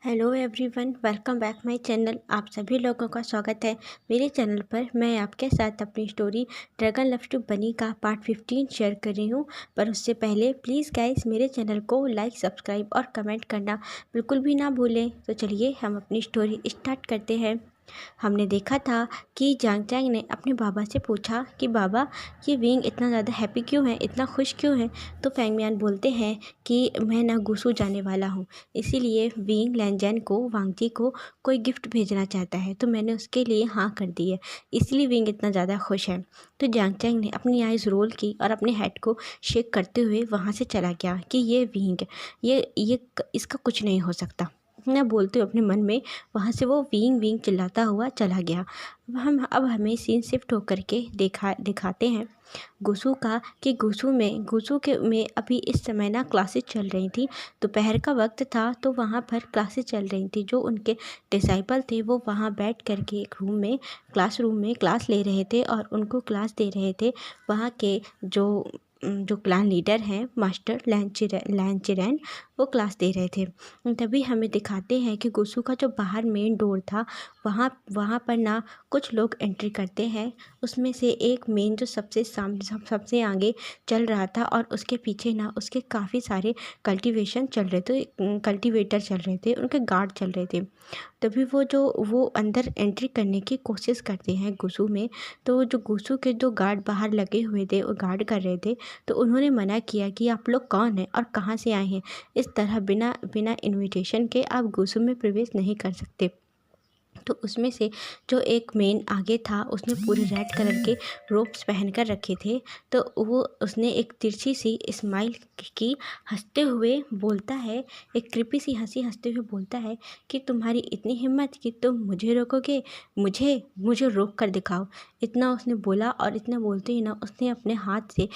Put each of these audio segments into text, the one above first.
Hello everyone, welcome back my channel. आप सभी लोगों का स्वागत है मेरे चैनल पर। मैं आपके साथ अपनी स्टोरी ड्रैगन लव्स टू बनी का पार्ट 15 शेयर कर रही हूँ। पर उससे पहले प्लीज़ गाइस मेरे चैनल को लाइक, सब्सक्राइब और कमेंट करना बिल्कुल भी ना भूलें। तो चलिए हम अपनी स्टोरी स्टार्ट करते हैं। हमने देखा था कि जांग चैंग ने अपने बाबा से पूछा कि बाबा, ये विंग इतना ज़्यादा हैप्पी क्यों है, इतना खुश क्यों है। तो फेंग मियान बोलते हैं कि मैं ना गुसू जाने वाला हूँ, इसीलिए विंग लैंजैन को, वांगजी को कोई गिफ्ट भेजना चाहता है, तो मैंने उसके लिए हाँ कर दी है, इसलिए विंग इतना ज़्यादा खुश है। तो जांग चैंग ने अपनी आइज़ रोल की और अपने हेड को शेक करते हुए वहाँ से चला गया कि ये विंग, ये इसका कुछ नहीं हो सकता। ना बोलते हुए अपने मन में वहाँ से वो विंग विंग चिल्लाता हुआ चला गया। अब हमें सीन शिफ्ट होकर के दिखाते हैं गुसू का, कि गुसू में अभी इस समय ना क्लासेस चल रही थी। दोपहर का वक्त था, तो वहाँ पर क्लासेस चल रही थी। जो उनके डिसाइपल थे वो वहाँ बैठ कर के एक क्लासरूम में क्लास ले रहे थे और उनको क्लास दे रहे थे वहाँ के जो क्लान लीडर हैं, मास्टर लैंचिरैन, वो क्लास दे रहे थे। तभी हमें दिखाते हैं कि गुसू का जो बाहर मेन डोर था, वहाँ पर ना कुछ लोग एंट्री करते हैं। उसमें से एक मेन जो सबसे आगे चल रहा था, और उसके पीछे ना उसके काफ़ी सारे कल्टीवेटर चल रहे थे, उनके गार्ड चल रहे थे। तभी वो अंदर एंट्री करने की कोशिश करते हैं गुसू में। तो जो गुसू के जो गार्ड बाहर लगे हुए थे, वो गार्ड कर रहे थे, तो उन्होंने मना किया कि आप लोग कौन हैं और कहाँ से आए हैं। इस तरह बिना बिना इनविटेशन के आप गुसू में प्रवेश नहीं कर सकते। तो उसमें से जो एक मेन आगे था, उसने पूरे रेड कलर के रोब्स पहन कर रखे थे। तो उसने एक तिरछी सी स्माइल की, हंसते हुए बोलता है, एक कृपी सी हंसी हंसते हुए बोलता है कि तुम्हारी इतनी हिम्मत कि तुम मुझे रोकोगे, मुझे रोक कर दिखाओ। इतना उसने बोला, और इतना बोलते ही ना उसने अपने हाथ से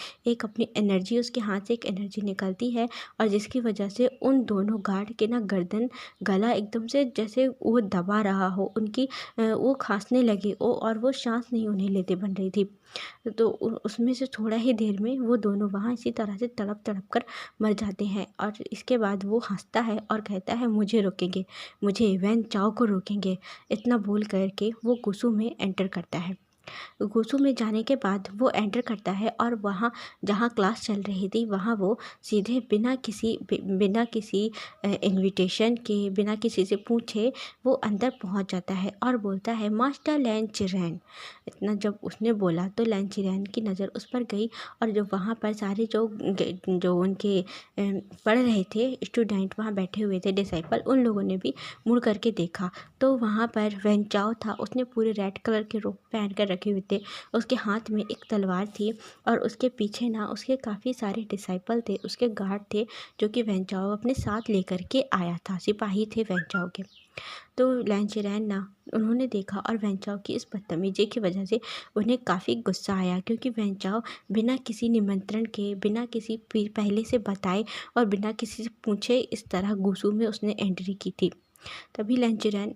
उसके हाथ से एक एनर्जी निकलती है, और जिसकी वजह से उन दोनों गार्ड के ना गर्दन, गला एकदम से जैसे वो दबा रहा हो, उनकी वो खांसने लगे और वो सांस नहीं उन्हें लेते बन रही थी। तो उसमें से थोड़ा ही देर में वो दोनों वहाँ इसी तरह से तड़प तड़प कर मर जाते हैं। और इसके बाद वो हंसता है और कहता है, मुझे रोकेंगे, मुझे वैन चाओ को रोकेंगे। इतना बोल करके वो गुसू में एंटर करता है। गुसू में जाने के बाद वो एंटर करता है, और वहाँ जहाँ क्लास चल रही थी, वहाँ वो सीधे बिना किसी इनविटेशन के, बिना किसी से पूछे वो अंदर पहुँच जाता है और बोलता है, मास्टर लैंचिरैन। इतना जब उसने बोला तो लैंचिरैन की नज़र उस पर गई, और जो वहाँ पर सारे जो उनके पढ़ रहे थे स्टूडेंट, वहाँ बैठे हुए थे डिसाइपल, उन लोगों ने भी मुड़ करके देखा। तो वहाँ पर वैन चाओ था, उसने पूरे रेड कलर के रोब पहन कर रखे हुए थे, उसके हाथ में एक तलवार थी, और उसके पीछे ना उसके काफ़ी सारे डिसाइपल थे, उसके गार्ड थे, जो कि वैन चाओ अपने साथ लेकर के आया था, सिपाही थे वैन चाओ के। तो लैंचिरैन ना उन्होंने देखा, और वैन चाओ की इस बदतमीजी की वजह से उन्हें काफ़ी गुस्सा आया, क्योंकि वैन चाओ बिना किसी निमंत्रण के, बिना किसी पहले से बताए और बिना किसी से पूछे इस तरह गुसू में उसने एंट्री की थी। तभी लैंचिरैन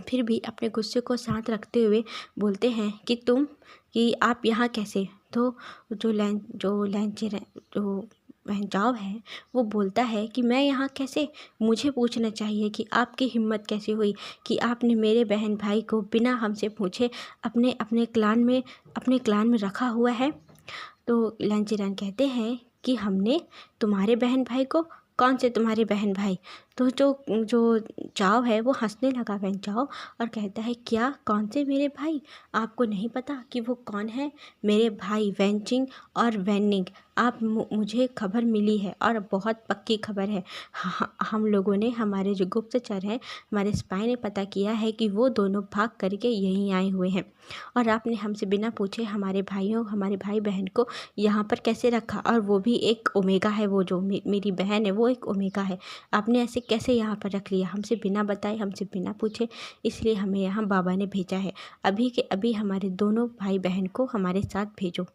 फिर भी अपने गुस्से को शांत रखते हुए बोलते हैं कि आप यहाँ कैसे। तो जो वहंजाव है, वो बोलता है कि मैं यहाँ कैसे, मुझे पूछना चाहिए कि आपकी हिम्मत कैसे हुई कि आपने मेरे बहन भाई को बिना हमसे पूछे अपने क्लान में रखा हुआ है। तो लैंचिरैन कहते हैं कि हमने तुम्हारे बहन भाई को, कौन से तुम्हारे बहन भाई। तो जो चाव है वो हंसने लगा, वैन चाओ, और कहता है, क्या कौन से मेरे भाई, आपको नहीं पता कि वो कौन है। मेरे भाई वैनचिंग और वैनिंग, मुझे खबर मिली है, और बहुत पक्की खबर है। हम लोगों ने, हमारे जो गुप्तचर हैं, हमारे स्पाई ने पता किया है कि वो दोनों भाग करके यहीं आए हुए हैं, और आपने हमसे बिना पूछे हमारे भाई बहन को यहाँ पर कैसे रखा, और वो भी एक ओमेगा है, वो जो मेरी बहन है वो एक ओमेगा है। आपने ऐसे कैसे यहाँ पर रख लिया, हमसे बिना बताए, हमसे बिना पूछे। इसलिए हमें यहाँ बाबा ने भेजा है, अभी के अभी हमारे दोनों भाई बहन को हमारे साथ भेजो।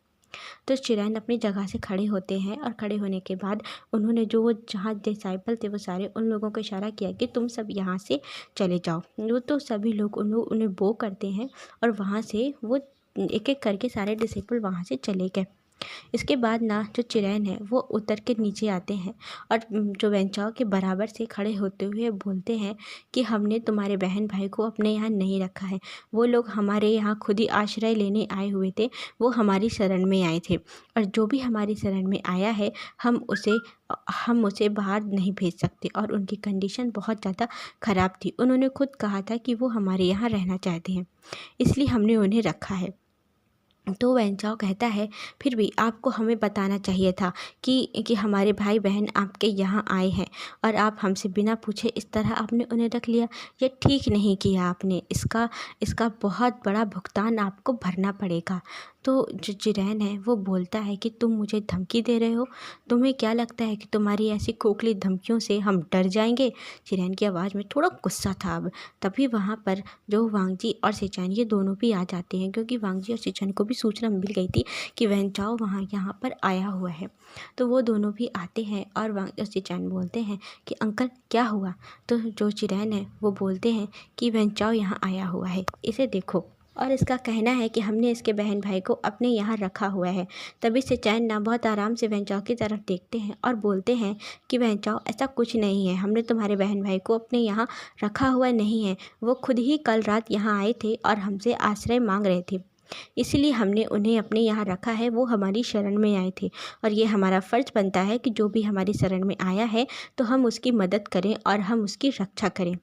तो चिरैन अपनी जगह से खड़े होते हैं, और खड़े होने के बाद उन्होंने जहाँ डिसाइपल थे वो सारे उन लोगों को इशारा किया कि तुम सब यहाँ से चले जाओ। वो तो सभी लोग उन्हें बो करते हैं, और वहाँ से वो एक एक करके सारे डिसाइपल वहाँ से चले गए। इसके बाद ना जो चिरैन है वो उतर के नीचे आते हैं और जो वेंचाओ के बराबर से खड़े होते हुए बोलते हैं कि हमने तुम्हारे बहन भाई को अपने यहाँ नहीं रखा है। वो लोग हमारे यहाँ खुद ही आश्रय लेने आए हुए थे, वो हमारी शरण में आए थे और जो भी हमारी शरण में आया है हम उसे बाहर नहीं भेज सकते। और उनकी कंडीशन बहुत ज़्यादा ख़राब थी। उन्होंने खुद कहा था कि वो हमारे यहाँ रहना चाहते हैं, इसलिए हमने उन्हें रखा है। तो वेंचाओ कहता है फिर भी आपको हमें बताना चाहिए था कि हमारे भाई बहन आपके यहाँ आए हैं और आप हमसे बिना पूछे इस तरह आपने उन्हें रख लिया। ये ठीक नहीं किया आपने, इसका बहुत बड़ा भुगतान आपको भरना पड़ेगा। तो जो चिरैन है वो बोलता है कि तुम मुझे धमकी दे रहे हो, तुम्हें क्या लगता है कि तुम्हारी ऐसी खोखली धमकियों से हम डर जाएंगे। चिरैन की आवाज़ में थोड़ा गुस्सा था अब। तभी वहाँ पर जो वांगजी और सिचैन ये दोनों भी आ जाते हैं, क्योंकि वांगजी और सिचैन को भी सूचना मिल गई थी कि वेंचाओ यहाँ पर आया हुआ है। तो वो दोनों भी आते हैं और वांगजी और सिचैन बोलते हैं कि अंकल क्या हुआ। तो जो चिरैन है वो बोलते हैं कि वेंचाओ यहाँ आया हुआ है, इसे देखो। और इसका कहना है कि हमने इसके बहन भाई को अपने यहाँ रखा हुआ है। तभी सिचैन ना बहुत आराम से वेंचाओ की तरफ देखते हैं और बोलते हैं कि वेंचाओ ऐसा कुछ नहीं है, हमने तुम्हारे बहन भाई को अपने यहाँ रखा हुआ नहीं है। वो खुद ही कल रात यहाँ आए थे और हमसे आश्रय मांग रहे थे, इसलिए हमने उन्हें अपने यहाँ रखा है। वो हमारी शरण में आए थे और ये हमारा फ़र्ज़ बनता है कि जो भी हमारी शरण में आया है तो हम उसकी मदद करें और हम उसकी रक्षा करें।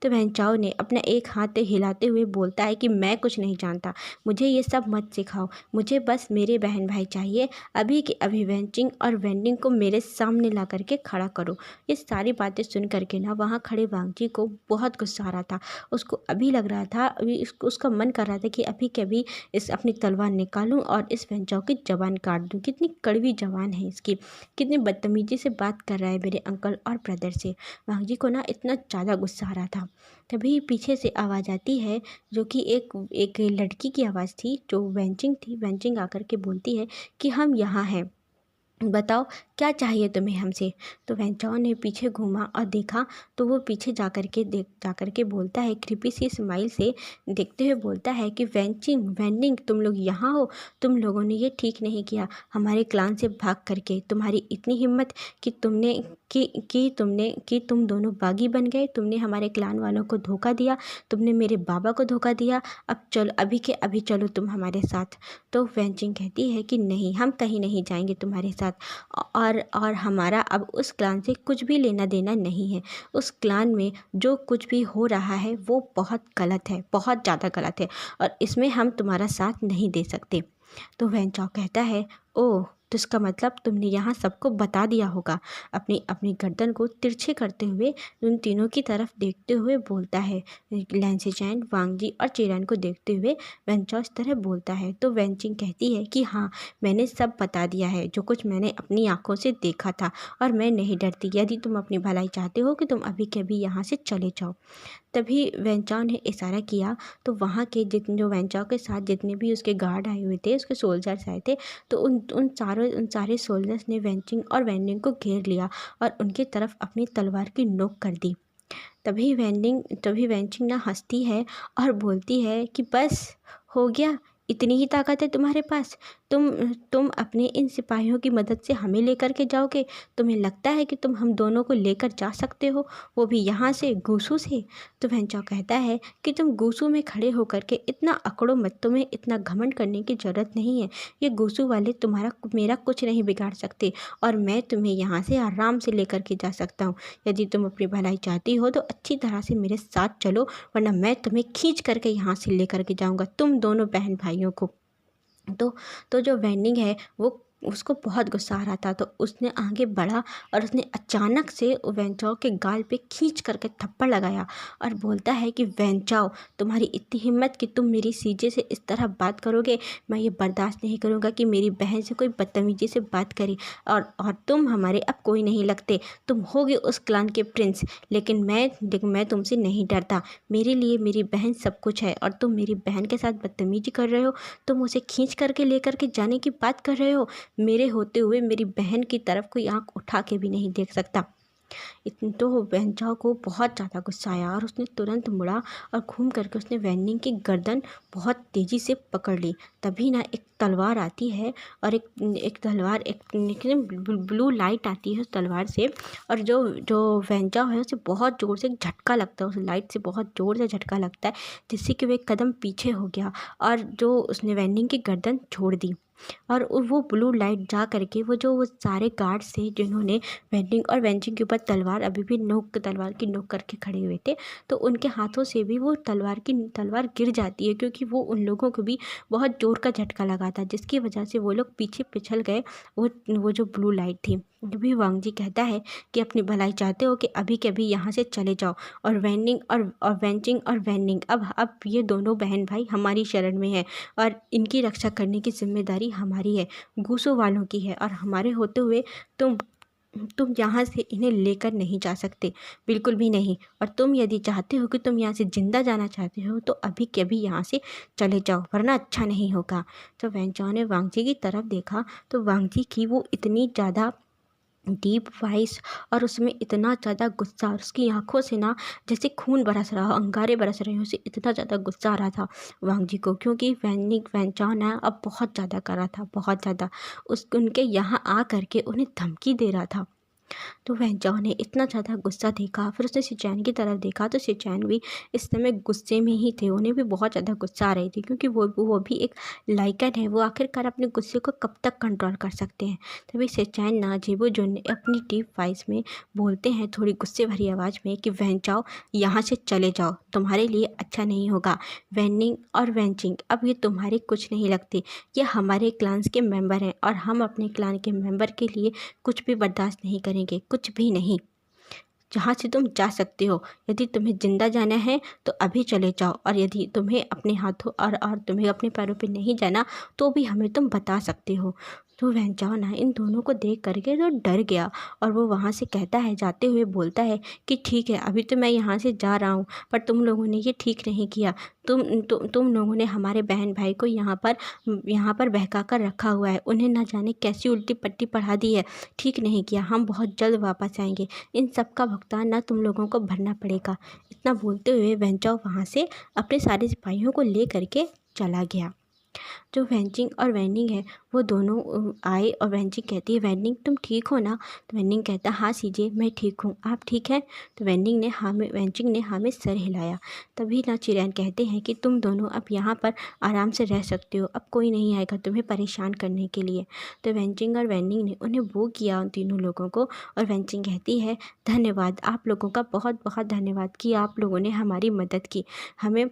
तो वेंचाओ ने अपना एक हाथ हिलाते हुए बोलता है कि मैं कुछ नहीं जानता, मुझे ये सब मत सिखाओ, मुझे बस मेरे बहन भाई चाहिए। अभी के अभी वेंचिंग और वेंडिंग को मेरे सामने ला करके खड़ा करो। ये सारी बातें सुन करके ना वहाँ खड़े वांगजी को बहुत गुस्सा आ रहा था। उसको अभी लग रहा था, अभी उसका मन कर रहा था कि अभी के अभी इस अपनी तलवार निकालूं और इस वेंचाओ की ज़बान काट दूं। कितनी कड़वी ज़बान है इसकी, कितनी बदतमीजी से बात कर रहा है मेरे अंकल और ब्रदर से। वांगजी को ना इतना ज़्यादा गुस्सा आ रहा था। तभी पीछे से आवाज़ आती है, जो कि एक लड़की की आवाज़ थी, जो वेंचिंग थी। वेंचिंग आकर के बोलती है कि हम यहाँ हैं, बताओ क्या चाहिए तुम्हें हमसे। तो वेंचाओ ने पीछे घूमा और देखा तो वो पीछे जा कर के बोलता है, क्रीपी सी स्माइल से देखते हुए बोलता है कि वेंडिंग तुम लोग यहाँ हो, तुम लोगों ने ये ठीक नहीं किया हमारे क्लान से भाग करके। तुम्हारी इतनी हिम्मत कि तुम दोनों बागी बन गए, तुमने हमारे क्लान वालों को धोखा दिया, तुमने मेरे बाबा को धोखा दिया। अब चलो, अभी के अभी चलो तुम हमारे साथ। तो वेंचिंग कहती है कि नहीं, हम कहीं नहीं जाएंगे तुम्हारे साथ और हमारा अब उस क्लान से कुछ भी लेना देना नहीं है। उस क्लान में जो कुछ भी हो रहा है वो बहुत गलत है, बहुत ज़्यादा गलत है और इसमें हम तुम्हारा साथ नहीं दे सकते। तो वेंचाओ कहता है, ओह तो इसका मतलब तुमने यहाँ सबको बता दिया होगा। अपनी अपनी गर्दन को तिरछे करते हुए उन तीनों की तरफ देखते हुए बोलता है। लैंसिचैन, वांगजी और चिरैन को देखते हुए वेंचाओ इस तरह बोलता है। तो वेंचिंग कहती है कि हाँ, मैंने सब बता दिया है, जो कुछ मैंने अपनी आंखों से देखा था और मैं नहीं डरती। यदि तुम अपनी भलाई चाहते हो कि तुम अभी के अभी यहाँ से चले जाओ। तभी वेंचाओ ने इशारा किया तो वहाँ के जो वेंचाओ के साथ जितने भी उसके गार्ड आए हुए थे, उसके सोल्जर्स आए थे, तो उन सारे सोल्जर्स ने वेंचिंग और वेंडिंग को घेर लिया और उनकी तरफ अपनी तलवार की नोक कर दी। तभी वेंचिंग ना हंसती है और बोलती है कि बस हो गया, इतनी ही ताकत है तुम्हारे पास। तुम अपने इन सिपाहियों की मदद से हमें लेकर के जाओगे। तुम्हें लगता है कि तुम हम दोनों को लेकर जा सकते हो, वो भी यहाँ से, गूसू से। तो वेंचाओ कहता है कि तुम गूसू में खड़े होकर के इतना अकड़ो मत, तुम्हें इतना घमंड करने की ज़रूरत नहीं है। ये गूसू वाले मेरा कुछ नहीं बिगाड़ सकते और मैं तुम्हें यहाँ से आराम से लेकर के जा सकता हूँ। यदि तुम अपनी भलाई चाहती हो तो अच्छी तरह से मेरे साथ चलो, वरना मैं तुम्हें खींच करके यहाँ से लेकर के जाऊँगा, तुम दोनों बहन भाइयों को। तो जो वेंडिंग है वो उसको बहुत गुस्सा आ रहा था, तो उसने आगे बढ़ा और उसने अचानक से वेंचाओ के गाल पे खींच करके थप्पड़ लगाया और बोलता है कि वेंचाओ, तुम्हारी इतनी हिम्मत कि तुम मेरी सीजे से इस तरह बात करोगे। मैं ये बर्दाश्त नहीं करूँगा कि मेरी बहन से कोई बदतमीजी से बात करे। और तुम हमारे अब कोई नहीं लगते, तुम होगे उस क्लान के प्रिंस, लेकिन मैं तुमसे नहीं डरता। मेरे लिए मेरी बहन सब कुछ है और तुम मेरी बहन के साथ बदतमीजी कर रहे हो, तुम उसे खींच करके लेकर के जाने की बात कर रहे हो। मेरे होते हुए मेरी बहन की तरफ कोई आंख उठा के भी नहीं देख सकता। तो वेंचाओ को बहुत ज़्यादा गुस्सा आया और उसने तुरंत मुड़ा और घूम करके उसने वेन्निंग की गर्दन बहुत तेज़ी से पकड़ ली। तभी ना एक तलवार आती है और एक तलवार ब्लू लाइट आती है उस तलवार से, और जो जो वेंचाओ है उसे बहुत ज़ोर से झटका लगता है, उस लाइट से बहुत ज़ोर से झटका लगता है, जिससे कि वो एक कदम पीछे हो गया और जो उसने वेन्निंग की गर्दन छोड़ दी। और वो ब्लू लाइट जा करके वो सारे गार्ड्स थे जिन्होंने वेन्निंग और वेंचिंग के ऊपर तलवार अभी भी तलवार की नोक करके खड़े हुए थे, तो उनके हाथों से भी वो तलवार गिर जाती है, क्योंकि वो उन लोगों को भी बहुत ज़ोर का झटका लगा था, जिसकी वजह से वो लोग पीछे पिछल गए। वो जो ब्लू लाइट थी। तभी वांग जी कहता है कि अपनी भलाई चाहते हो कि अभी के अभी यहाँ से चले जाओ, और वेन्निंग और वेंचिंग और वेन्निंग अब ये दोनों बहन भाई हमारी शरण में है और इनकी रक्षा करने की जिम्मेदारी हमारी है, गूसो वालों की है, और हमारे होते हुए तुम यहाँ से इन्हें लेकर नहीं जा सकते, बिल्कुल भी नहीं। और तुम यदि चाहते हो कि तुम यहाँ से जिंदा जाना चाहते हो तो अभी के अभी यहाँ से चले जाओ, वरना अच्छा नहीं होगा। तो वेंचाओ ने वांग जी की तरफ देखा तो वांग जी की वो इतनी ज़्यादा डीप वॉइस और उसमें इतना ज़्यादा गुस्सा, और उसकी आंखों से ना जैसे खून बरस रहा हो, अंगारे बरस रहे हो, उसे इतना ज़्यादा गुस्सा आ रहा था वांग जी को, क्योंकि वेंचाओ ना अब बहुत ज़्यादा कर रहा था, बहुत ज़्यादा उनके यहाँ आ करके उन्हें धमकी दे रहा था। तो वेंचाओ ने इतना ज़्यादा गुस्सा देखा, फिर उसने सिचैन की तरफ देखा तो सिचैन भी इस समय गुस्से में ही थे, उन्हें भी बहुत ज़्यादा गुस्सा आ रही थी, क्योंकि वो भी एक लाइकन है, वो आखिरकार अपने गुस्से को कब तक कंट्रोल कर सकते हैं। तभी सिचैन ना जेबो जो अपनी डीप वॉइस में बोलते हैं थोड़ी गुस्से भरी आवाज़ में कि वेंचाओ यहाँ से चले जाओ, तुम्हारे लिए अच्छा नहीं होगा। वेन्निंग और वेंचिंग अब ये तुम्हारे कुछ नहीं लगते, ये हमारे क्लान्स के मेंबर हैं और हम अपने क्लान के मेंबर के लिए कुछ भी बर्दाश्त नहीं करेंगे, कुछ भी नहीं। जहाँ से तुम जा सकते हो, यदि तुम्हें जिंदा जाना है तो अभी चले जाओ, और यदि तुम्हें अपने हाथों और तुम्हें अपने पैरों पे नहीं जाना तो भी हमें तुम बता सकते हो। तो वेंचाओ ना इन दोनों को देख करके तो डर गया, और वो वहाँ से कहता है, जाते हुए बोलता है कि ठीक है, अभी तो मैं यहाँ से जा रहा हूँ, पर तुम लोगों ने ये ठीक नहीं किया। तुम लोगों ने हमारे बहन भाई को यहाँ पर बहका कर रखा हुआ है, उन्हें ना जाने कैसी उल्टी पट्टी पढ़ा दी है, ठीक नहीं किया। हम बहुत जल्द वापस आएंगे, इन सब का भुगतान ना तुम लोगों को भरना पड़ेगा। इतना बोलते हुए वेंचाओ वहाँ से अपने सारे सिपाहियों को ले करके चला गया। जो वेंचिंग और वेन्निंग है वो दोनों आए, और वेंचिंग कहती है, वेन्निंग तुम ठीक हो ना? तो वेन्निंग कहता है, हाँ सीजे मैं ठीक हूँ, आप ठीक हैं? तो वेन्निंग ने वेंचिंग ने हाँ में सर हिलाया। तभी ना चिरैन कहते हैं कि तुम दोनों अब यहाँ पर आराम से रह सकते हो, अब कोई नहीं आएगा तुम्हें परेशान करने के लिए। तो वेंचिंग और वेन्निंग ने उन्हें वो किया, उन तीनों लोगों को, और वेंचिंग कहती है, धन्यवाद, आप लोगों का बहुत बहुत धन्यवाद कि आप लोगों ने हमारी मदद की। हमें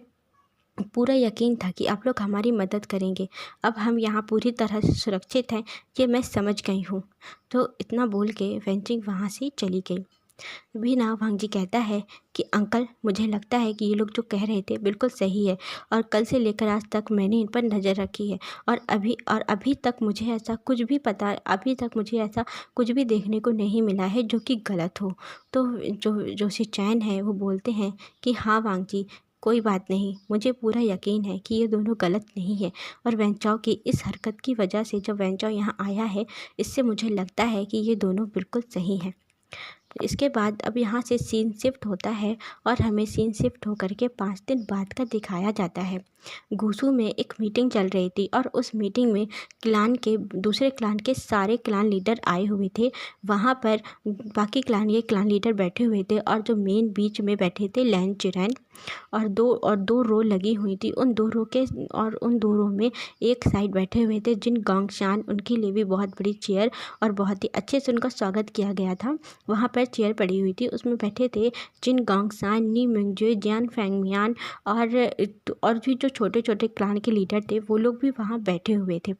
पूरा यकीन था कि आप लोग हमारी मदद करेंगे, अब हम यहाँ पूरी तरह से सुरक्षित हैं, ये मैं समझ गई हूँ। तो इतना बोल के वेंचिंग वहाँ से चली गई। भी ना वांग जी कहता है कि अंकल, मुझे लगता है कि ये लोग जो कह रहे थे बिल्कुल सही है, और कल से लेकर आज तक मैंने इन पर नज़र रखी है, और अभी तक मुझे ऐसा कुछ भी देखने को नहीं मिला है जो कि गलत हो। तो जो सिचैन है वो बोलते हैं कि हाँ वांग जी, कोई बात नहीं, मुझे पूरा यकीन है कि ये दोनों गलत नहीं है, और वेंचाओ की इस हरकत की वजह से जब वेंचाओ यहाँ आया है, इससे मुझे लगता है कि ये दोनों बिल्कुल सही हैं। इसके बाद अब यहाँ से सीन शिफ्ट होता है, और हमें सीन शिफ्ट होकर के 5 दिन बाद का दिखाया जाता है। गूसू में एक मीटिंग चल रही थी, और उस मीटिंग में दूसरे क्लान के सारे क्लान लीडर आए हुए थे। वहाँ पर बाकी क्लान क्लान लीडर बैठे हुए थे, और जो मेन बीच में बैठे थे लैन चिरैन, और दो रो लगी हुई थी। उन दो रो में एक साइड बैठे हुए थे जिन गोंगशान, उनके लिए भी बहुत बड़ी चेयर और बहुत ही अच्छे से उनका स्वागत किया गया था। वहाँ पर चेयर पड़ी हुई थी, उसमें बैठे थे जिन गोंगशान, नी मिंगजुए, जियान फेंगमियान, और भी जो छोटे छोटे क्लान के लीडर थे वो लोग भी वहाँ बैठे हुए थे।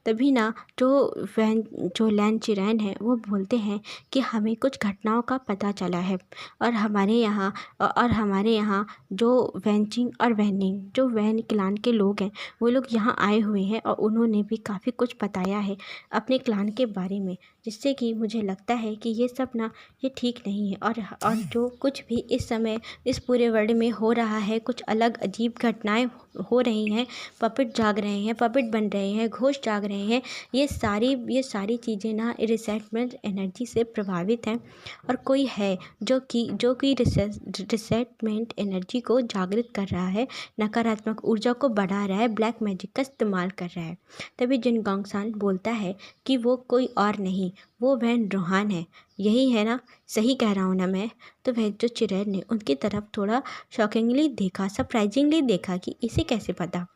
तभी ना जो लैन चिरैन है वो बोलते हैं कि हमें कुछ घटनाओं का पता चला है, और हमारे यहाँ जो वेंचिंग और वेन्निंग, जो वैन क्लान के लोग हैं, वो लोग यहाँ आए हुए हैं, और उन्होंने भी काफ़ी कुछ बताया है अपने क्लान के बारे में, जिससे कि मुझे लगता है कि ये सब ना ये ठीक नहीं है, और जो कुछ भी इस समय इस पूरे वर्ल्ड में हो रहा है, कुछ अलग अजीब घटनाएं हो रही हैं, पपेट जाग रहे हैं, पपेट बन रहे हैं, घोष जाग रहे रहे हैं, ये सारी चीज़ें ना रिसेंटमेंट एनर्जी से प्रभावित हैं। और कोई है जो कि रिसेंटमेंट एनर्जी को जागृत कर रहा है, नकारात्मक ऊर्जा को बढ़ा रहा है, ब्लैक मैजिक का इस्तेमाल कर रहा है। तभी जिन गोंगसान बोलता है कि वो कोई और नहीं, वो वैन रोहान है। यही है ना, सही कह रहा हूँ ना मैं? तो वह जो चिरैन ने उनकी तरफ थोड़ा शॉकिंगली देखा, सरप्राइजिंगली देखा कि इसे कैसे पता।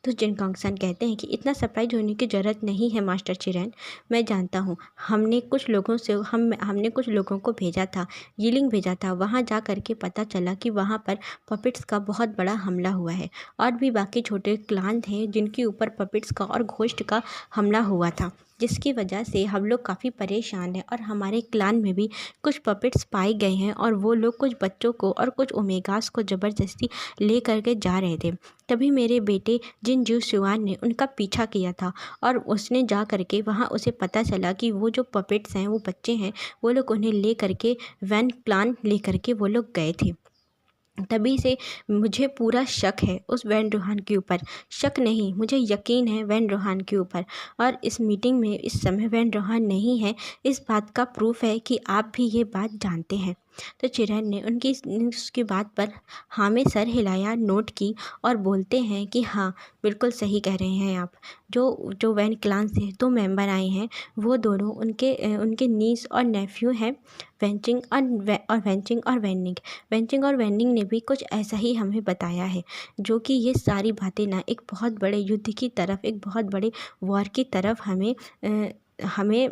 तो जिन गोंगसान कहते हैं कि इतना सरप्राइज होने की ज़रूरत नहीं है मास्टर चिरैन, मैं जानता हूँ। हमने कुछ लोगों को भेजा था, यीलिंग भेजा था, वहाँ जा कर के पता चला कि वहाँ पर पपेट्स का बहुत बड़ा हमला हुआ है, और भी बाकी छोटे क्लान हैं जिनके ऊपर पपेट्स का और घोस्ट का हमला हुआ था, जिसकी वजह से हम लोग काफ़ी परेशान हैं। और हमारे क्लान में भी कुछ पपेट्स पाए गए हैं, और वो लोग कुछ बच्चों को और कुछ ओमेगास को ज़बरदस्ती ले करके जा रहे थे। तभी मेरे बेटे जिन जू शुआन ने उनका पीछा किया था, और उसने जा करके वहाँ उसे पता चला कि वो जो पपेट्स हैं, वो बच्चे हैं, वो लोग उन्हें ले करके वैन क्लान ले करके वो लोग गए थे। तभी से मुझे पूरा शक है उस वैन रोहान के ऊपर। शक नहीं, मुझे यकीन है वैन रोहान के ऊपर। और इस मीटिंग में इस समय वैन रोहान नहीं है, इस बात का प्रूफ है कि आप भी ये बात जानते हैं। तो चिरैन ने उसकी बात पर हाँ में सर हिलाया, नोट की, और बोलते हैं कि हाँ, बिल्कुल सही कह रहे हैं आप। जो वैन क्लान से 2 मेंबर आए हैं, वो दोनों उनके नीस और नेफ्यू हैं, वेंचिंग और वैनिंग ने भी कुछ ऐसा ही हमें बताया है, जो कि ये सारी बातें ना एक बहुत बड़े युद्ध की तरफ, एक बहुत बड़े वॉर की तरफ हमें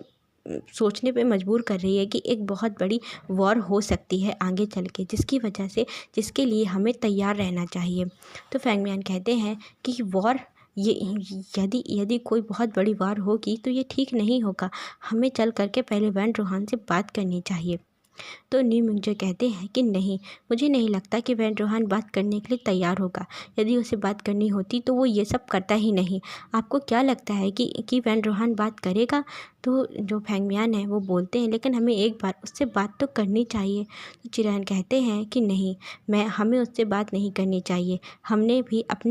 सोचने पे मजबूर कर रही है कि एक बहुत बड़ी वॉर हो सकती है आगे चल के, जिसके लिए हमें तैयार रहना चाहिए। तो फैंगमियान कहते हैं कि वॉर, ये यदि कोई बहुत बड़ी वॉर होगी तो ये ठीक नहीं होगा, हमें चल करके पहले वैन रोहान से बात करनी चाहिए। तो नी मिंगजे कहते हैं कि नहीं, मुझे नहीं लगता कि वैन रोहान बात करने के लिए तैयार होगा। यदि उसे बात करनी होती तो वो ये सब करता ही नहीं। आपको क्या लगता है कि वैन रोहान बात करेगा? तो जो फैंगमियान है वो बोलते हैं, लेकिन हमें एक बार उससे बात तो करनी चाहिए। तो चिरैन कहते हैं कि नहीं, हमें उससे बात नहीं करनी चाहिए। हमने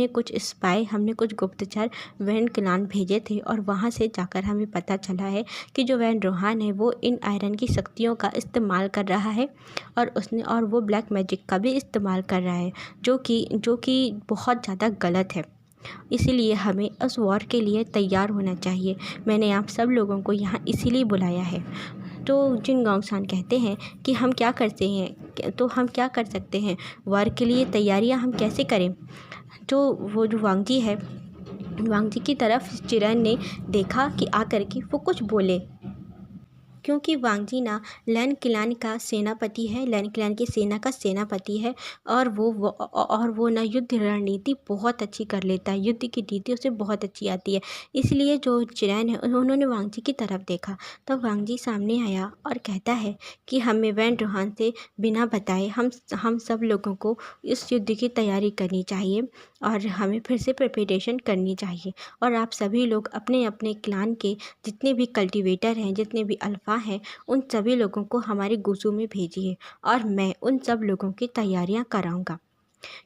कुछ गुप्तचर वैन क्लान भेजे थे, और वहाँ से जाकर हमें पता चला है कि जो वैन रोहान है वो इन आयरन की शक्तियों का इस्तेमाल कर रहा है, और वो ब्लैक मैजिक का भी इस्तेमाल कर रहा है, जो कि बहुत ज़्यादा गलत है। इसीलिए हमें उस वॉर के लिए तैयार होना चाहिए। मैंने आप सब लोगों को यहाँ इसीलिए बुलाया है। तो जिन गोंगसान कहते हैं कि हम क्या कर सकते हैं, वॉर के लिए तैयारियाँ हम कैसे करें? तो वो जो वांग जी की तरफ चिरैन ने देखा कि आकर के वो कुछ बोले, क्योंकि वांग जी ना लैन क्लैन का सेनापति है, लैन क्लैन की सेना का सेनापति है, और वो ना युद्ध रणनीति बहुत अच्छी कर लेता है, युद्ध की नीति उसे बहुत अच्छी आती है। इसलिए जो चिरैन है उन्होंने वांग जी की तरफ देखा। तब वांग जी सामने आया और कहता है कि हमें वैन रोहान से बिना बताए हम सब लोगों को इस युद्ध की तैयारी करनी चाहिए, और हमें फिर से प्रिपरेशन करनी चाहिए। और आप सभी लोग अपने अपने क्लान के जितने भी कल्टीवेटर हैं, जितने भी अल्फा हैं, उन सभी लोगों को हमारे गुसू में भेजिए, और मैं उन सब लोगों की तैयारियां कराऊंगा,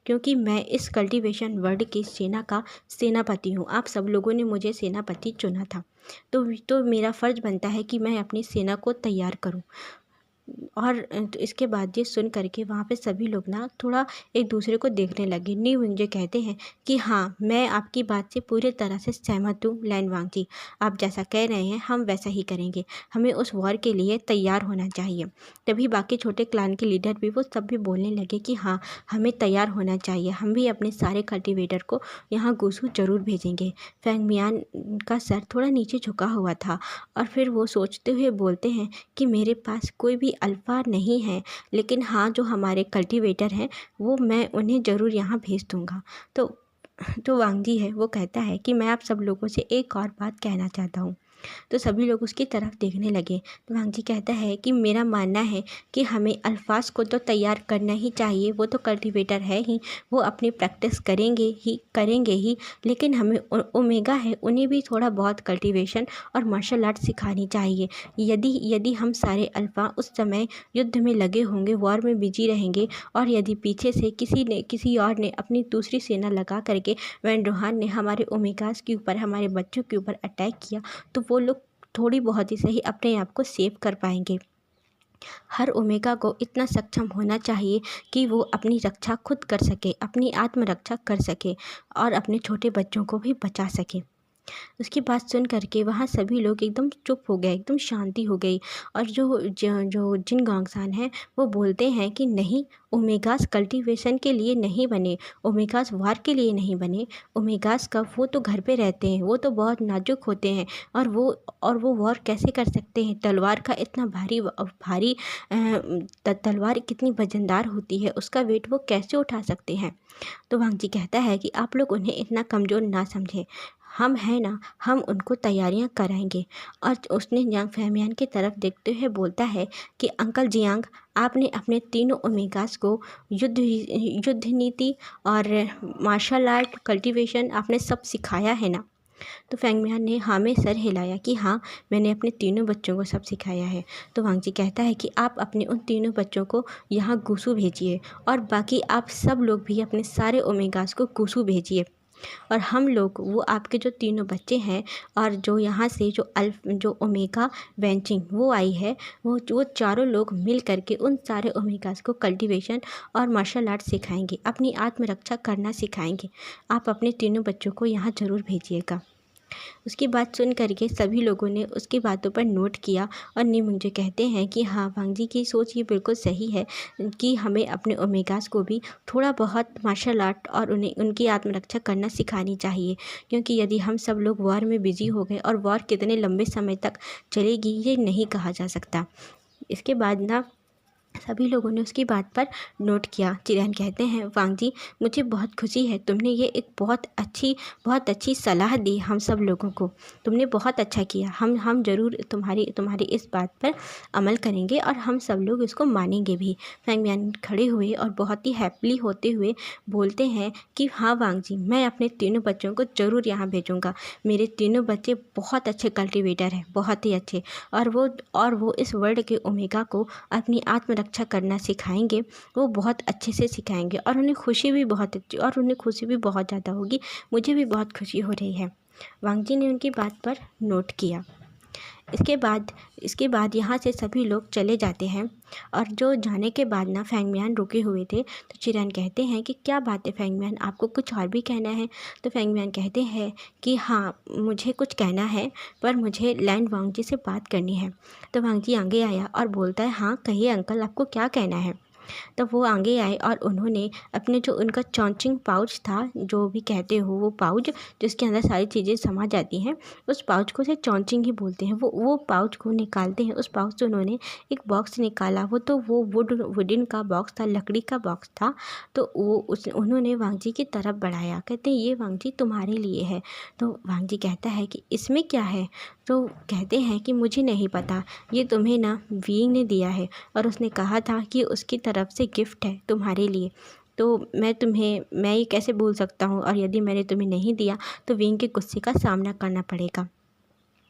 क्योंकि मैं इस कल्टीवेशन वर्ल्ड की सेना का सेनापति हूँ। आप सब लोगों ने मुझे सेनापति चुना था, तो मेरा फ़र्ज़ बनता है कि मैं अपनी सेना को तैयार करूँ। और तो इसके बाद ये सुन करके वहाँ पे सभी लोग ना थोड़ा एक दूसरे को देखने लगे। नी विंगजे कहते हैं कि हाँ, मैं आपकी बात से पूरी तरह से सहमत हूँ लैन वांग जी। आप जैसा कह रहे हैं हम वैसा ही करेंगे। हमें उस वॉर के लिए तैयार होना चाहिए। तभी बाकी छोटे क्लान के लीडर भी वो सब भी बोलने लगे कि हाँ, हमें तैयार होना चाहिए। हम भी अपने सारे कल्टीवेटर को यहाँ गुसू ज़रूर भेजेंगे। फैंगमियान का सर थोड़ा नीचे झुका हुआ था, और फिर वो सोचते हुए बोलते हैं कि मेरे पास कोई भी अल्फ़ा नहीं है, लेकिन हाँ, जो हमारे कल्टीवेटर हैं वो मैं उन्हें ज़रूर यहाँ भेज दूँगा। तो वांग जी है वो कहता है कि मैं आप सब लोगों से एक और बात कहना चाहता हूँ। तो सभी लोग उसकी तरफ देखने लगे। तो वांग जी कहता है कि मेरा मानना है कि हमें अल्फाज को तो तैयार करना ही चाहिए, वो तो कल्टीवेटर है ही, वो अपनी प्रैक्टिस करेंगे ही, लेकिन हमें ओमेगा है उन्हें भी थोड़ा बहुत कल्टीवेशन और मार्शल आर्ट सिखानी चाहिए। यदि यदि हम सारे अल्फा उस समय युद्ध में लगे होंगे, वॉर में बिजी रहेंगे, और यदि पीछे से किसी और ने अपनी दूसरी सेना लगा करके वैन रोहान ने हमारे ओमेगास के ऊपर, हमारे बच्चों के ऊपर अटैक किया, तो वो लोग थोड़ी बहुत ही सही अपने आप को सेव कर पाएंगे। हर ओमेगा को इतना सक्षम होना चाहिए कि वो अपनी रक्षा खुद कर सके, अपनी आत्मरक्षा कर सके और अपने छोटे बच्चों को भी बचा सके। उसकी बात सुन करके वहाँ सभी लोग एकदम चुप हो गए, एकदम शांति हो गई। और जो जिन गोंगसान हैं वो बोलते हैं कि नहीं, ओमेगास कल्टीवेशन के लिए नहीं बने, ओमेगास वार के लिए नहीं बने। ओमेगास का वो तो घर पे रहते हैं, वो तो बहुत नाजुक होते हैं, और वो वॉर कैसे कर सकते हैं? तलवार का इतना भारी तलवार कितनी वजनदार होती है, उसका वेट वो कैसे उठा सकते हैं? तो वांग जी कहता है कि आप लोग उन्हें इतना कमज़ोर ना समझें, हम हैं ना, हम उनको तैयारियां कराएंगे। और उसने जियांग फैमियान की तरफ देखते हुए बोलता है कि अंकल जियांग, आपने अपने तीनों ओमेगास को युद्ध नीति और मार्शल आर्ट, कल्टीवेशन आपने सब सिखाया है ना? तो फैंगमियान ने हाँ में सर हिलाया कि हाँ, मैंने अपने तीनों बच्चों को सब सिखाया है। तो वांग जी कहता है कि आप अपने उन तीनों बच्चों को यहाँ गुसू भेजिए, और बाकी आप सब लोग भी अपने सारे ओमेगास को गुसू भेजिए। और हम लोग, वो आपके जो तीनों बच्चे हैं, और जो यहाँ से जो ओमेगा वेंचिंग वो आई है, वो चारों लोग मिल करके उन सारे ओमेगास को कल्टीवेशन और मार्शल आर्ट सिखाएंगे, अपनी आत्मरक्षा करना सिखाएंगे। आप अपने तीनों बच्चों को यहाँ ज़रूर भेजिएगा। उसकी बात सुन करके सभी लोगों ने उसकी बातों पर नोट किया, और नीमुंजे कहते हैं कि हाँ, वांग जी की सोच ये बिल्कुल सही है कि हमें अपने ओमेगास को भी थोड़ा बहुत मार्शल आर्ट और उन्हें उनकी आत्मरक्षा करना सिखानी चाहिए, क्योंकि यदि हम सब लोग वॉर में बिजी हो गए, और वॉर कितने लंबे समय तक चलेगी ये नहीं कहा जा सकता। इसके बाद ना सभी लोगों ने उसकी बात पर नोट किया। चिरैन कहते हैं, वांग जी, मुझे बहुत खुशी है, तुमने ये एक बहुत अच्छी सलाह दी हम सब लोगों को, तुमने बहुत अच्छा किया। हम ज़रूर तुम्हारी इस बात पर अमल करेंगे, और हम सब लोग इसको मानेंगे भी। फैंगमियान खड़े हुए और बहुत ही हैप्पीली होते हुए बोलते हैं कि हाँ वांग जी, मैं अपने तीनों बच्चों को ज़रूर यहाँ भेजूँगा। मेरे तीनों बच्चे बहुत अच्छे कल्टीवेटर हैं, बहुत ही अच्छे, और वो इस वर्ल्ड के ओमेगा को अपनी आत्मरक्षा करना सिखाएंगे, वो बहुत अच्छे से सिखाएंगे, और उन्हें खुशी भी बहुत ज़्यादा होगी। मुझे भी बहुत खुशी हो रही है। वांग जी ने उनकी बात पर नोट किया। इसके बाद यहाँ से सभी लोग चले जाते हैं, और जो जाने के बाद ना फैंगमियान रुके हुए थे। तो चिरैन कहते हैं कि क्या बात है फैंगमियान, आपको कुछ और भी कहना है? तो फैंगमियान कहते हैं कि हाँ, मुझे कुछ कहना है, पर मुझे लैंड वांग जी से बात करनी है। तो वांग जी आगे आया और बोलता है, हाँ कहिए अंकल, आपको क्या कहना है? तब वो आगे आए और उन्होंने अपने जो उनका चॉन्चिंग पाउच था, जो भी कहते हो वो पाउच जिसके अंदर सारी चीज़ें समा जाती हैं, उस पाउच को से चॉन्चिंग ही बोलते हैं। वो पाउच को निकालते हैं। उस पाउच से उन्होंने एक बॉक्स निकाला। वो वुडन का बॉक्स था, लकड़ी का बॉक्स था। तो उन्होंने वांग जी की तरफ बढ़ाया। कहते हैं, ये वांग जी तुम्हारे लिए है। तो वांग जी कहता है कि इसमें क्या है? तो कहते हैं कि मुझे नहीं पता, ये तुम्हें ना वीइंग ने दिया है, और उसने कहा था कि उसकी तरफ से गिफ्ट है तुम्हारे लिए। तो मैं ये कैसे भूल सकता हूँ, और यदि मैंने तुम्हें नहीं दिया तो वीइंग के गुस्से का सामना करना पड़ेगा।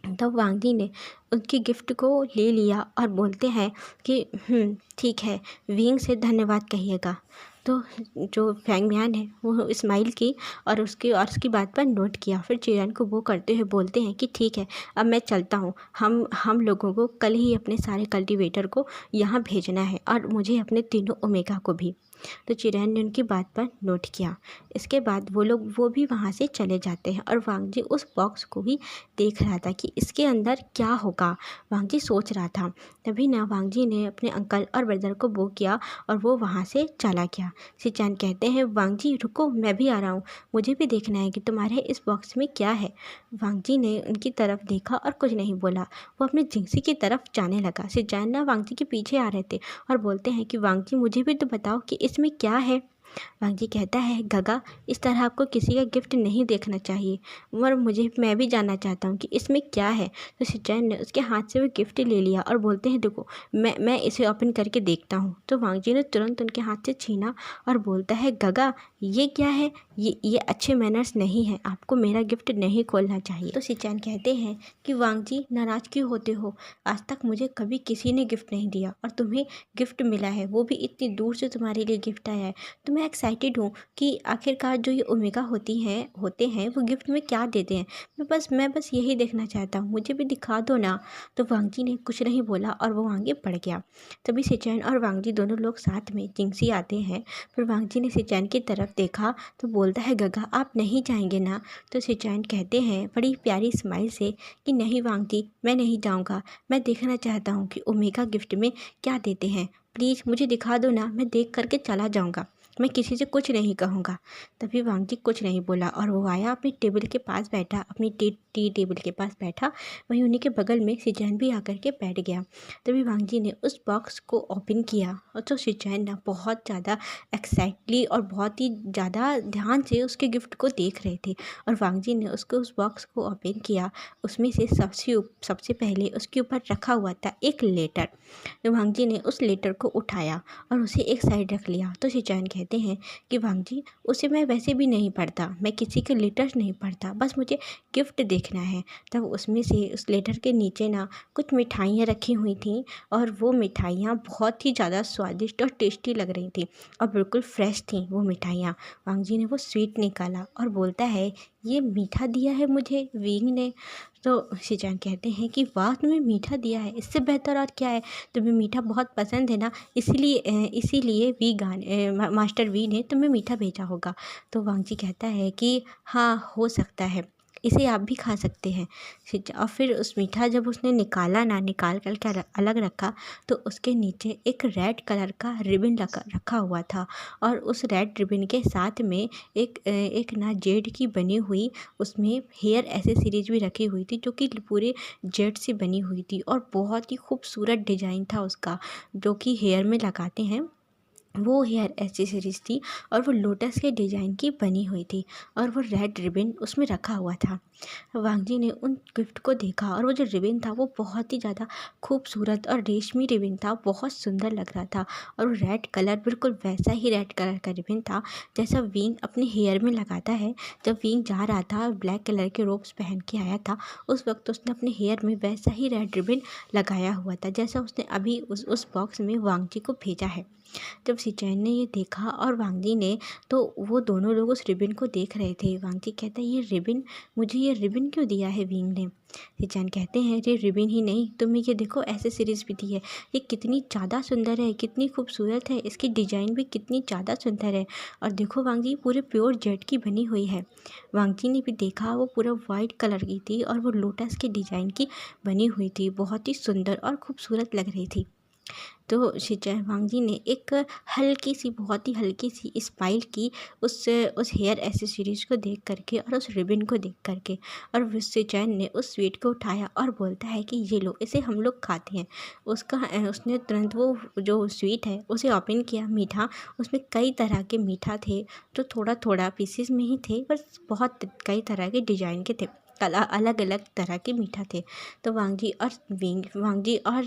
तब वांग जी ने उनकी गिफ्ट को ले लिया और बोलते हैं कि ठीक है, वीइंग से धन्यवाद कहिएगा। तो जो फैंगमियान है वो स्माइल की, और उसकी बात पर नोट किया। फिर चिरैन को वो करते हुए बोलते हैं कि ठीक है, अब मैं चलता हूँ। हम लोगों को कल ही अपने सारे कल्टीवेटर को यहाँ भेजना है, और मुझे अपने तीनों ओमेगा को भी। तो चिरैन ने उनकी बात पर नोट किया। इसके बाद वो भी वहाँ से चले जाते हैं, और वांग जी उस बॉक्स को ही देख रहा था कि इसके अंदर क्या होगा। वांग जी सोच रहा था। तभी ना वांग जी ने अपने अंकल और ब्रदर को वो किया, और वो वहाँ से चला गया। सिचान कहते हैं, वांग जी रुको, मैं भी आ रहा हूँ, मुझे भी देखना है कि तुम्हारे इस बॉक्स में क्या है। वांग जी ने उनकी तरफ देखा और कुछ नहीं बोला। वो अपने जिंगसी की तरफ जाने लगा। सिचान ना वांग जी के पीछे आ रहे थे और बोलते हैं कि वांग जी, मुझे भी तो बताओ कि इसमें क्या है। वांग जी कहता है, गगा इस तरह आपको किसी का गिफ्ट नहीं देखना चाहिए, और मैं भी जानना चाहता हूँ कि इसमें क्या है। तो शिनचैन ने उसके हाथ से वो गिफ्ट ले लिया और बोलते हैं, देखो मैं इसे ओपन करके देखता हूँ। तो वांग जी ने तुरंत उनके हाथ से छीना और बोलता है, गगा ये क्या है, ये अच्छे मैनर्स नहीं है, आपको मेरा गिफ्ट नहीं खोलना चाहिए। तो शिनचैन कहते हैं कि वांग जी नाराज़ क्यों होते हो, आज तक मुझे कभी किसी ने गिफ्ट नहीं दिया और तुम्हें गिफ्ट मिला है, वो भी इतनी दूर से तुम्हारे लिए गिफ्ट आया है। तो मैं एक्साइटेड हूँ कि आखिरकार जो ये ओमेगा होते हैं वो गिफ्ट में क्या देते हैं। मैं बस यही देखना चाहता हूँ, मुझे भी दिखा दो ना। तो वांग जी ने कुछ नहीं बोला और वो आगे बढ़ गया। तभी शिनचैन और वांग जी दोनों लोग साथ में जिंगसी आते हैं। फिर वांग जी ने शिनचैन की तरफ देखा तो बोलता है, गगा आप नहीं जाएंगे ना। तो शिनचैन कहते हैं बड़ी प्यारी स्माइल से कि नहीं वांग जी, मैं नहीं जाऊँगा, मैं देखना चाहता हूँ कि ओमेगा गिफ्ट में क्या देते हैं, प्लीज़ मुझे दिखा दो ना, मैं देख करके चला जाऊँगा, मैं किसी से कुछ नहीं कहूँगा। तभी वांग जी कुछ नहीं बोला और वो आया अपनी टेबल के पास बैठा, अपनी टी टेबल के पास बैठा। वहीं उन्हीं के बगल में शिनचैन भी आकर के बैठ गया। तभी वांग जी ने उस बॉक्स को ओपन किया और तो शिनचैन ना बहुत ज़्यादा एक्साइटली और बहुत ही ज़्यादा ध्यान से उसके गिफ्ट को देख रहे थे। और वांग जी ने उस बॉक्स को ओपन किया, उसमें से सबसे पहले उसके ऊपर रखा हुआ था एक लेटर। तो वांग जी ने उस लेटर को उठाया और उसे एक साइड रख लिया। तो शिनचैन कहते हैं कि वांग जी, उसे मैं वैसे भी नहीं पढ़ता, मैं किसी के लेटर्स नहीं पढ़ता, बस मुझे गिफ्ट देखना है। तब उसमें से उस लेटर के नीचे ना कुछ मिठाइयाँ रखी हुई थीं और वो मिठाइयाँ बहुत ही ज़्यादा स्वादिष्ट और टेस्टी लग रही थी और बिल्कुल फ्रेश थी वो मिठाइयाँ। वांग जी ने वो स्वीट निकाला और बोलता है, ये मीठा दिया है मुझे विंग ने। तो शिनचैन कहते हैं कि वाह, तुम्हें मीठा दिया है, इससे बेहतर और क्या है, तुम्हें मीठा बहुत पसंद है ना, इसीलिए मास्टर वी ने तुम्हें मीठा भेजा होगा। तो वांग जी कहता है कि हाँ, हो सकता है, इसे आप भी खा सकते हैं। और फिर उस मीठा जब उसने निकाल कर के अलग रखा तो उसके नीचे एक रेड कलर का रिबन रखा हुआ था और उस रेड रिबन के साथ में एक ना जेड की बनी हुई उसमें हेयर एसेसरीज भी रखी हुई थी, जो कि पूरे जेड से बनी हुई थी और बहुत ही खूबसूरत डिज़ाइन था उसका, जो कि हेयर में लगाते हैं वो हेयर एसेसरीज थी और वो लोटस के डिज़ाइन की बनी हुई थी और वो रेड रिबन उसमें रखा हुआ था। वांग जी ने उन गिफ्ट को देखा और वो जो रिबन था वो बहुत ही ज़्यादा खूबसूरत और रेशमी रिबन था, बहुत सुंदर लग रहा था और वो रेड कलर बिल्कुल वैसा ही रेड कलर का रिबन था जैसा विंग अपने हेयर में लगाता है। जब विंग जा रहा था ब्लैक कलर के रोब्स पहन के आया था, उस वक्त उसने अपने हेयर में वैसा ही रेड रिबन लगाया हुआ था जैसा उसने अभी उस बॉक्स में वांग जी को भेजा है। जब शिनचैन ने ये देखा और वांग जी ने, तो वो दोनों लोग उस रिबन को देख रहे थे। वांग जी कहता है, ये रिबन क्यों दिया है विंग ने। शिनचैन कहते हैं, ये रिबन ही नहीं, तुम्हें ये देखो एसेसरीज भी दी है, ये कितनी ज़्यादा सुंदर है, कितनी खूबसूरत है, इसकी डिज़ाइन भी कितनी ज़्यादा सुंदर है और देखो वांग जी, पूरे प्योर जेड की बनी हुई है। वांग जी ने भी देखा, वो पूरा वाइट कलर की थी और वो लोटस के डिज़ाइन की बनी हुई थी, बहुत ही सुंदर और खूबसूरत लग रही थी। तो शिनचैन वांग जी ने एक बहुत ही हल्की सी स्माइल की उस हेयर एसेसरीज को देख करके और उस रिबन को देख करके, और शिनचैन ने उस स्वीट को उठाया और बोलता है कि ये लो, इसे हम लोग खाते हैं। उसने तुरंत वो जो स्वीट है उसे ओपन किया। मीठा उसमें कई तरह के मीठा थे, जो थोड़ा थोड़ा पीसेस में ही थे, बस बहुत कई तरह के डिजाइन के थे, अलग अलग तरह के मीठा थे। तो वांग जी और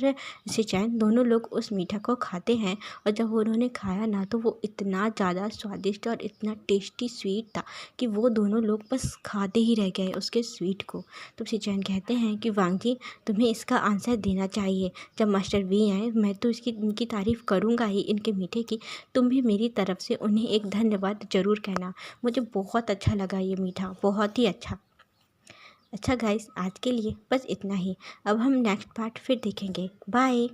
शिनचैन दोनों लोग उस मीठा को खाते हैं और जब उन्होंने खाया ना, तो वो इतना ज़्यादा स्वादिष्ट और इतना टेस्टी स्वीट था कि वो दोनों लोग बस खाते ही रह गए उसके स्वीट को। तो शिनचैन कहते हैं कि वांग जी, तुम्हें इसका आंसर देना चाहिए, जब मास्टर वी आए मैं तो इनकी तारीफ़ करूँगा ही, इनके मीठे की। तुम भी मेरी तरफ से उन्हें एक धन्यवाद ज़रूर कहना, मुझे बहुत अच्छा लगा ये मीठा, बहुत ही अच्छा। अच्छा गाइस, आज के लिए बस इतना ही। अब हम नेक्स्ट पार्ट फिर देखेंगे। बाय।